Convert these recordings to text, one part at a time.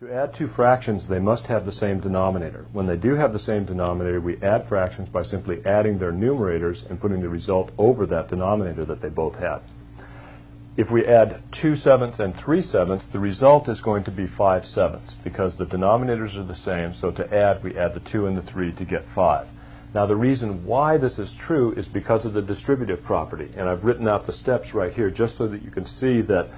To add two fractions, they must have the same denominator. When they do have the same denominator, we add fractions by simply adding their numerators and putting the result over that denominator that they both had. If we add 2/7 and 3/7, the result is going to be 5/7 because the denominators are the same, so to add, we add the 2 and the 3 to get 5. Now the reason why this is true is because of the distributive property, and I've written out the steps right here just so that you can see that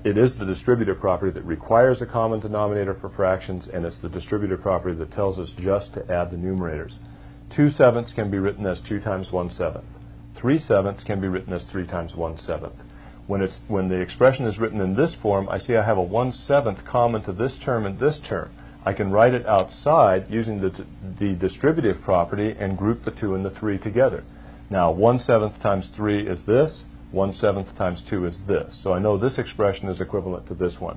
it is the distributive property that requires a common denominator for fractions, and it's the distributive property that tells us just to add the numerators. 2/7 can be written as 2 times 1/7. 3/7 can be written as 3 times 1/7. When the expression is written in this form, I see I have a 1/7 common to this term and this term. I can write it outside using the distributive property and group the 2 and the 3 together. Now 1/7 times 3 is this. 1/7 times 2 is this. So I know this expression is equivalent to this one.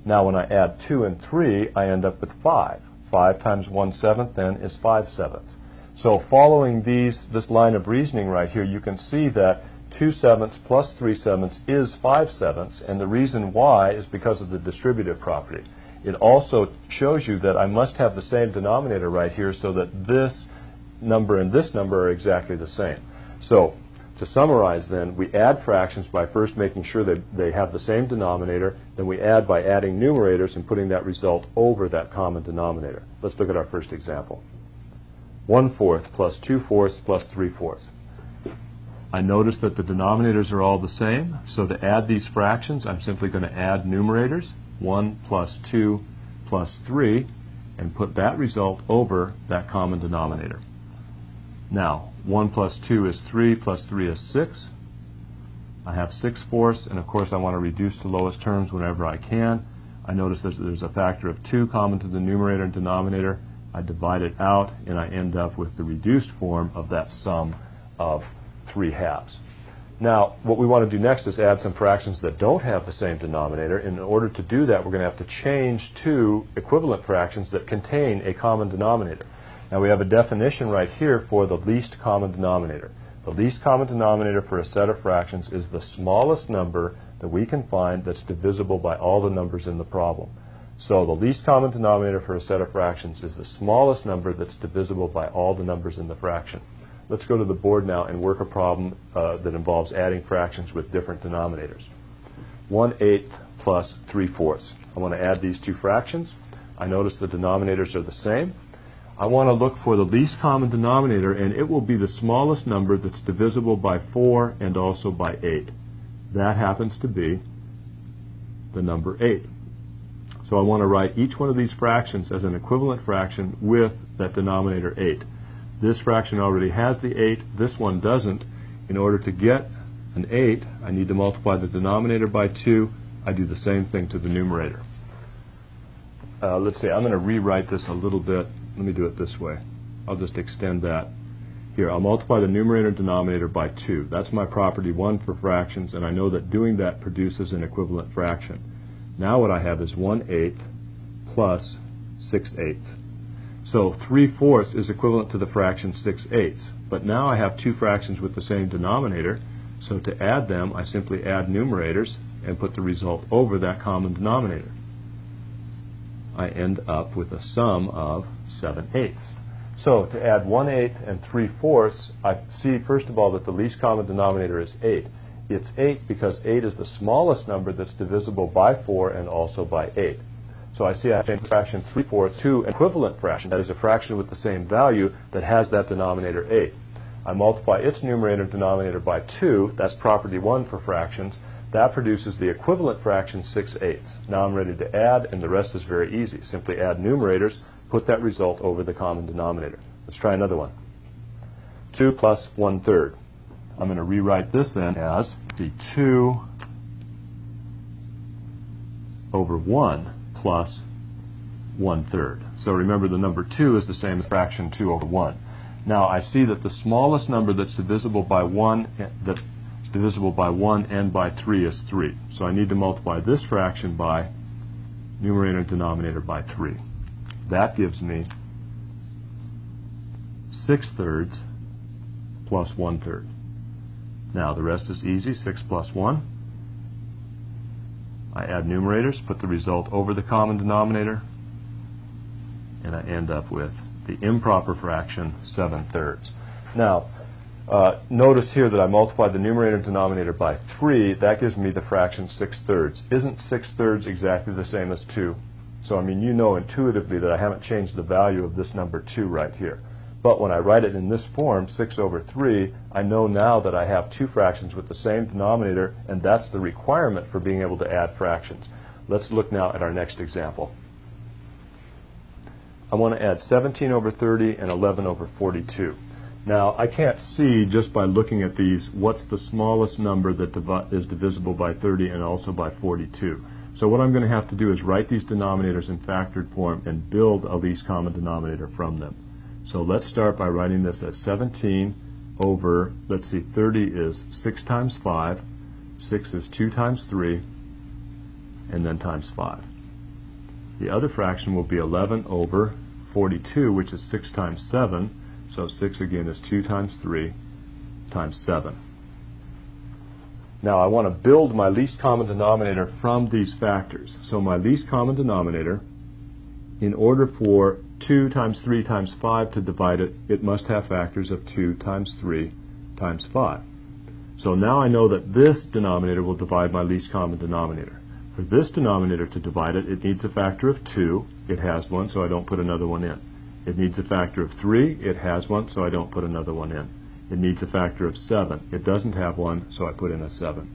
Now when I add 2 and 3, I end up with 5. 5 times 1/7 then is 5/7. So following this line of reasoning right here, you can see that 2/7 plus 3/7 is 5/7, and the reason why is because of the distributive property. It also shows you that I must have the same denominator right here so that this number and this number are exactly the same. So to summarize then, we add fractions by first making sure that they have the same denominator, then we add by adding numerators and putting that result over that common denominator. Let's look at our first example. 1/4 plus 2/4 plus 3/4. I notice that the denominators are all the same, so to add these fractions, I'm simply going to add numerators, 1 plus 2 plus 3, and put that result over that common denominator. Now, 1 plus 2 is 3, plus 3 is 6. I have 6/4, and of course I want to reduce to lowest terms whenever I can. I notice there's a factor of 2 common to the numerator and denominator. I divide it out, and I end up with the reduced form of that sum of 3/2. Now, what we want to do next is add some fractions that don't have the same denominator. In order to do that, we're going to have to change to equivalent fractions that contain a common denominator. Now, we have a definition right here for the least common denominator. The least common denominator for a set of fractions is the smallest number that we can find that's divisible by all the numbers in the problem. So the least common denominator for a set of fractions is the smallest number that's divisible by all the numbers in the fraction. Let's go to the board now and work a problem that involves adding fractions with different denominators. 1/8 plus 3/4. I want to add these two fractions. I notice the denominators are the same. I want to look for the least common denominator, and it will be the smallest number that's divisible by 4 and also by 8. That happens to be the number 8. So I want to write each one of these fractions as an equivalent fraction with that denominator 8. This fraction already has the 8. This one doesn't. In order to get an 8, I need to multiply the denominator by 2. I do the same thing to the numerator. Let's see, I'm going to rewrite this a little bit. Let me do it this way. I'll just extend that. Here, I'll multiply the numerator and denominator by 2. That's my property 1 for fractions, and I know that doing that produces an equivalent fraction. Now what I have is 1/8 plus 6/8. So 3/4 is equivalent to the fraction 6/8. But now I have two fractions with the same denominator, so to add them, I simply add numerators and put the result over that common denominator. I end up with a sum of 7/8. So to add 1/8 and 3/4, I see first of all that the least common denominator is 8. It's 8 because 8 is the smallest number that's divisible by 4 and also by 8. So I see I have a fraction 3/4 to an equivalent fraction, that is a fraction with the same value that has that denominator 8. I multiply its numerator and denominator by 2, that's property 1 for fractions. That produces the equivalent fraction 6/8. Now I'm ready to add, and the rest is very easy. Simply add numerators, put that result over the common denominator. Let's try another one. 2 plus 1/3. I'm going to rewrite this then as the 2 over 1 plus 1/3. So remember, the number 2 is the same as fraction 2 over 1. Now I see that the smallest number that's divisible by 1 and by 3 is 3. So I need to multiply this fraction by numerator and denominator by 3. That gives me 6/3 plus 1/3. Now the rest is easy. 6 plus 1. I add numerators, put the result over the common denominator, and I end up with the improper fraction 7/3. Now, notice here that I multiplied the numerator and denominator by 3. That gives me the fraction 6/3. Isn't 6/3 exactly the same as 2? So, I mean, you know intuitively that I haven't changed the value of this number 2 right here. But when I write it in this form, 6/3, I know now that I have two fractions with the same denominator, and that's the requirement for being able to add fractions. Let's look now at our next example. I want to add 17/30 and 11/42. Now, I can't see just by looking at these what's the smallest number that is divisible by 30 and also by 42. So what I'm going to have to do is write these denominators in factored form and build a least common denominator from them. So let's start by writing this as 17 over, let's see, 30 is 6 times 5, 6 is 2 times 3, and then times 5. The other fraction will be 11/42, which is 6 times 7, so 6 again is 2 times 3 times 7. Now I want to build my least common denominator from these factors. So my least common denominator, in order for 2 times 3 times 5 to divide it, it must have factors of 2 times 3 times 5. So now I know that this denominator will divide my least common denominator. For this denominator to divide it, it needs a factor of 2. It has one, so I don't put another one in. It needs a factor of 3. It has one, so I don't put another one in. It needs a factor of 7. It doesn't have one, so I put in a 7.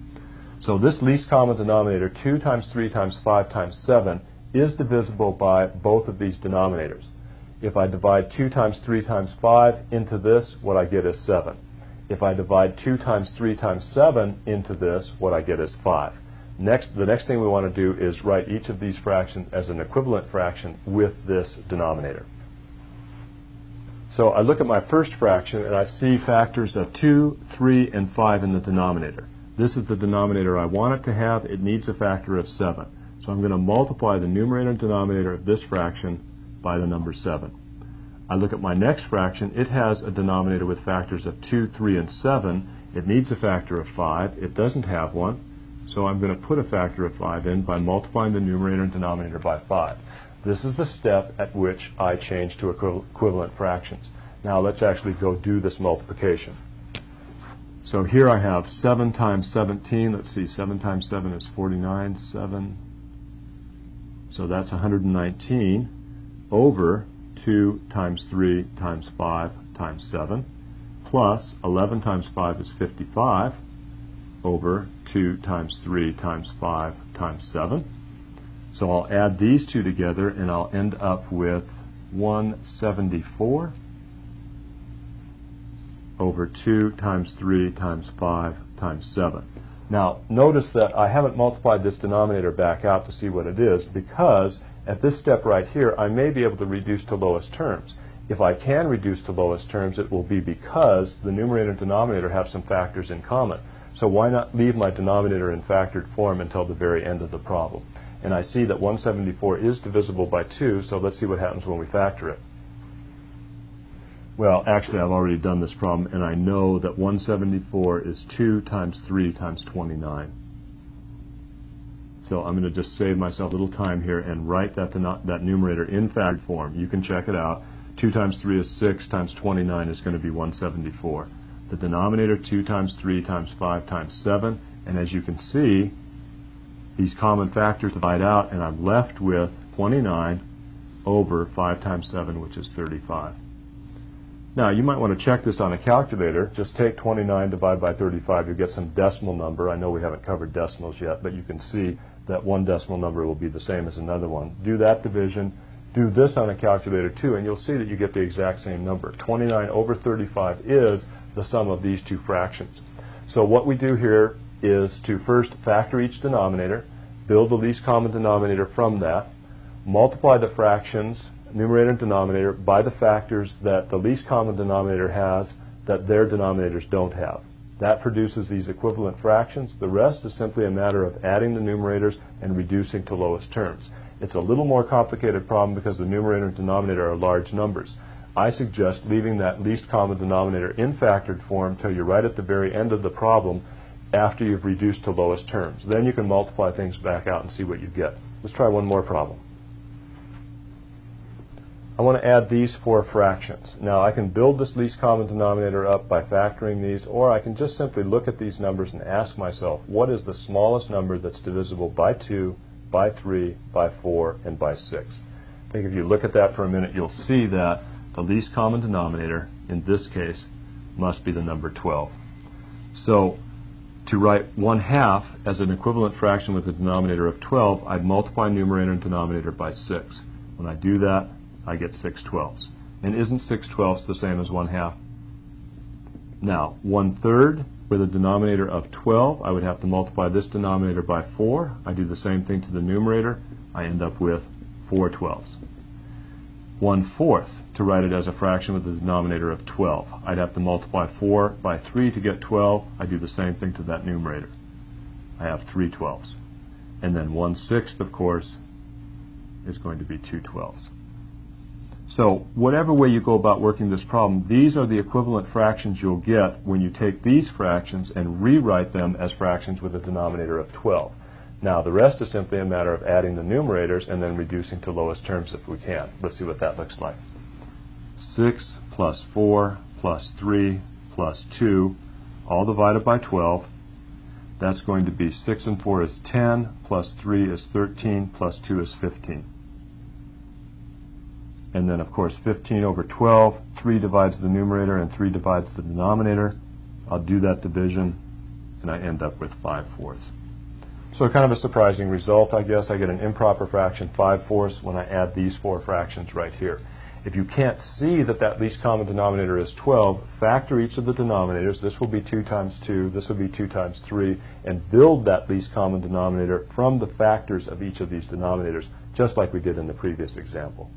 So this least common denominator, 2 times 3 times 5 times 7, is divisible by both of these denominators. If I divide 2 times 3 times 5 into this, what I get is 7. If I divide 2 times 3 times 7 into this, what I get is 5. The next thing we want to do is write each of these fractions as an equivalent fraction with this denominator. So I look at my first fraction and I see factors of 2, 3, and 5 in the denominator. This is the denominator I want it to have. It needs a factor of 7. So I'm going to multiply the numerator and denominator of this fraction by the number 7. I look at my next fraction. It has a denominator with factors of 2, 3, and 7. It needs a factor of 5. It doesn't have one. So I'm going to put a factor of 5 in by multiplying the numerator and denominator by 5. This is the step at which I change to equivalent fractions. Now let's actually go do this multiplication. So here I have 7 times 17. Let's see, 7 times 7 is 49. 7. So that's 119 over 2 times 3 times 5 times 7 plus 11 times 5 is 55 over 2 times 3 times 5 times 7. So I'll add these two together and I'll end up with 174 over 2 times 3 times 5 times 7. Now notice that I haven't multiplied this denominator back out to see what it is, because at this step right here I may be able to reduce to lowest terms. If I can reduce to lowest terms, it will be because the numerator and denominator have some factors in common. So why not leave my denominator in factored form until the very end of the problem? And I see that 174 is divisible by 2, so let's see what happens when we factor it. Well, actually I've already done this problem, and I know that 174 is 2 times 3 times 29. So I'm going to just save myself a little time here and write that numerator in factored form. You can check it out. 2 times 3 is 6 times 29 is going to be 174. The denominator, 2 times 3 times 5 times 7, and as you can see, these common factors divide out, and I'm left with 29 over 5 times 7, which is 35. Now, you might want to check this on a calculator. Just take 29 divided by 35. You'll get some decimal number. I know we haven't covered decimals yet, but you can see that one decimal number will be the same as another one. Do that division. Do this on a calculator too, and you'll see that you get the exact same number. 29 over 35 is the sum of these two fractions. So what we do here is to first factor each denominator, build the least common denominator from that, multiply the fractions, numerator and denominator, by the factors that the least common denominator has that their denominators don't have. That produces these equivalent fractions. The rest is simply a matter of adding the numerators and reducing to lowest terms. It's a little more complicated problem because the numerator and denominator are large numbers. I suggest leaving that least common denominator in factored form till you're right at the very end of the problem, after you've reduced to lowest terms. Then you can multiply things back out and see what you get. Let's try one more problem. I want to add these four fractions. Now I can build this least common denominator up by factoring these, or I can just simply look at these numbers and ask myself, what is the smallest number that's divisible by 2, by 3, by 4, and by 6? I think if you look at that for a minute, you'll see that the least common denominator, in this case, must be the number 12. So to write 1/2 as an equivalent fraction with a denominator of 12, I'd multiply numerator and denominator by 6. When I do that, I get 6/12. And isn't 6/12 the same as 1/2? Now, 1/3 with a denominator of 12, I would have to multiply this denominator by 4. I do the same thing to the numerator. I end up with 4/12. 1/4 to write it as a fraction with a denominator of 12. I'd have to multiply 4 by 3 to get 12. I do the same thing to that numerator. I have 3/12. And then 1/6, of course, is going to be 2/12. So whatever way you go about working this problem, these are the equivalent fractions you'll get when you take these fractions and rewrite them as fractions with a denominator of 12. Now the rest is simply a matter of adding the numerators and then reducing to lowest terms if we can. Let's see what that looks like. 6 plus 4 plus 3 plus 2, all divided by 12. That's going to be 6 and 4 is 10, plus 3 is 13, plus 2 is 15. And then, of course, 15 over 12, 3 divides the numerator and 3 divides the denominator. I'll do that division, and I end up with 5/4. So kind of a surprising result, I guess. I get an improper fraction, 5/4, when I add these four fractions right here. If you can't see that that least common denominator is 12, factor each of the denominators. This will be 2 times 2, this will be 2 times 3, and build that least common denominator from the factors of each of these denominators, just like we did in the previous example.